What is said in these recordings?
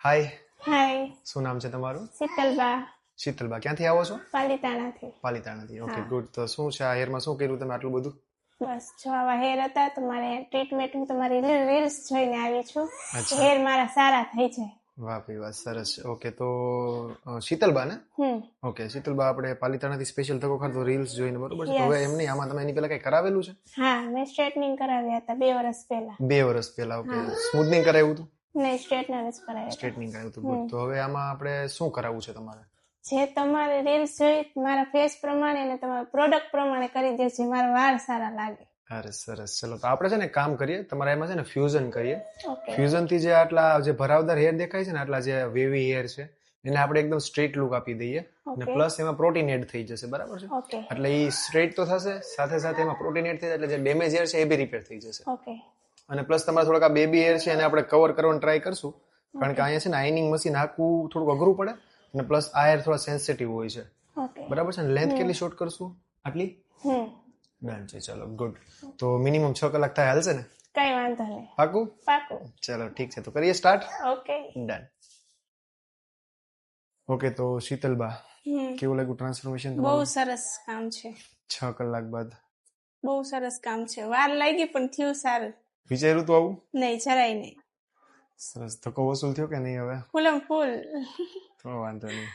હાય, હાય, શું નામ છે તમારું? શીતલબા, શીતલબા. ક્યાંથી આવો છો? પાલીતાણાથી. પાલિતાણાથી. ઓકે, હા. ગુડ. તો શું છે આ હેરમાં શું કર્યું તમે આટલું બધું? બસ જો આવા હેર હતા તમારે ટ્રીટમેન્ટ હું તમારી રીલ્સ જોઈને આવી છું. અચ્છા. હેર મારા સારા થઈ જાય. વાહ ભાઈ વાહ, સરસ છે. ઓકે, તો શીતલબા ને? ઓકે, શીતલબા આપણે પાલિતાણાથી સ્પેશિયલ ધક્કો ખાધો રીલ્સ જોઈને, બરોબર છે? તો હવે એમ નહીં, આમાં તમે એની પહેલા કઈ કરાવેલું છે? હા, મેં સ્ટ્રેટનિંગ કરાવ્યા હતા 2 વર્ષ પહેલા. 2 વર્ષ પહેલા. ઓકે, સ્મૂથનિંગ કરાવ્યું હતું? નહીં, સ્ટ્રેટનર જ કરાવ્યા હતા. સ્ટ્રેટનિંગ કરાવ્યું હતું. ગુડ. તો હવે આમાં આપણે શું કરાવવું છે તમારે? જે તમારે રીલ્સ જોઈ મારા ફેસ પ્રમાણે અને તમારા પ્રોડક્ટ પ્રમાણે કરી દે જે મારા વાળ સારા લાગે. અરે સરસ. ચલો, તો આપણે છે ને કામ કરીએ, તમારા એમાં છે ને ફ્યુઝન કરીએ. ઓકે. ફ્યુઝન થી જે આટલા જે ભરાવદાર હેર દેખાય છે ને, આટલા જે વેવી હેર છે, એને આપણે એકદમ સ્ટ્રેટ લુક આપી દઈએ. અને પ્લસ એમાં પ્રોટીન એડ થઈ જશે, બરાબર છે? ઓકે. એટલે એ સ્ટ્રેટ તો થશે, સાથે સાથે એમાં પ્રોટીન એડ થઈ જાય, એટલે જે ડેમેજ હેર છે એ બી રિપેર થઈ જશે. ઓકે. અને પ્લસ તમારા થોડાક આ બેબી હેર છે એને આપણે કવર કરવાનું ટ્રાય કરશું, કારણ કે અહીંયા છે ને આઈનિંગ મશીન આખું થોડુંક અઘરું પડે, અને પ્લસ આ હેર થોડા સેન્સિટિવ હોય છે, ઓકે. બરાબર છે? લેન્થ કેટલી શોર્ટ કરશું? આટલી ડન છે. ચલો, ગુડ. તો મિનિમમ 6 કલાક થાય, હાલશે ને? કઈ વાંધો નહીં. પાકું? પાકું. ચલો, ઠીક છે. તો કરીએ સ્ટાર્ટ. ઓકે. ડન. ઓકે, તો શીતલબા, કેવું લાગ્યું ટ્રાન્સફોર્મેશન બહુ તમારું? સરસ કામ છે. 6 કલાક બાદ બહુ સરસ કામ છે. વાર લાગી પણ થયું સારું. વિચાર્યું તું આવું? નહીં, જરાય નહીં. સરસ. ધક્કો વસૂલ થયો કે નહીં? હવે ફૂલમ ફૂલ. તો વાંધો નહીં.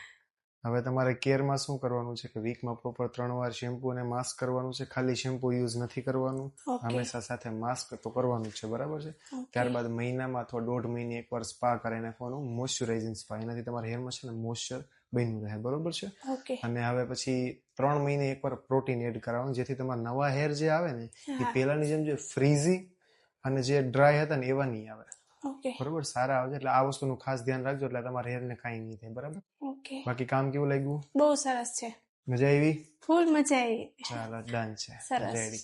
હવે તમારે કેરમાં શું કરવાનું છે કે વીકમાં પ્રોપર 3 વાર શેમ્પુ અને માસ્ક કરવાનું છે. ખાલી શેમ્પુ યુઝ નથી કરવાનું, હંમેશા સાથે માસ્ક તો કરવાનું જ છે, બરાબર છે? ત્યારબાદ મહિનામાં અથવા 1.5 મહિને એકવાર સ્પા કરાવી નાખવાનું, મોઇશ્ચરાઇઝિંગ સ્પા. એનાથી તમારા હેરમાં છે ને મોઇશ્ચર બન્યું રહે, બરોબર છે? અને હવે પછી 3 મહિને એકવાર પ્રોટીન એડ કરાવવાનું, જેથી તમારા નવા હેર જે આવે ને એ પહેલાની જેમ જે ફ્રીઝી અને જે ડ્રાય હતા ને એવા નહીં આવે, બરોબર? સારા આવે છે. એટલે આ વસ્તુનું ખાસ ધ્યાન રાખજો, એટલે તમારા હેરને કાંઈ નહીં થાય, બરાબર? બાકી કામ કેવું લાગ્યું? બહુ સરસ છે. મજા આવી? ફૂલ મજા આવી. ચાલો, ડન છે. સરસ. રેડી.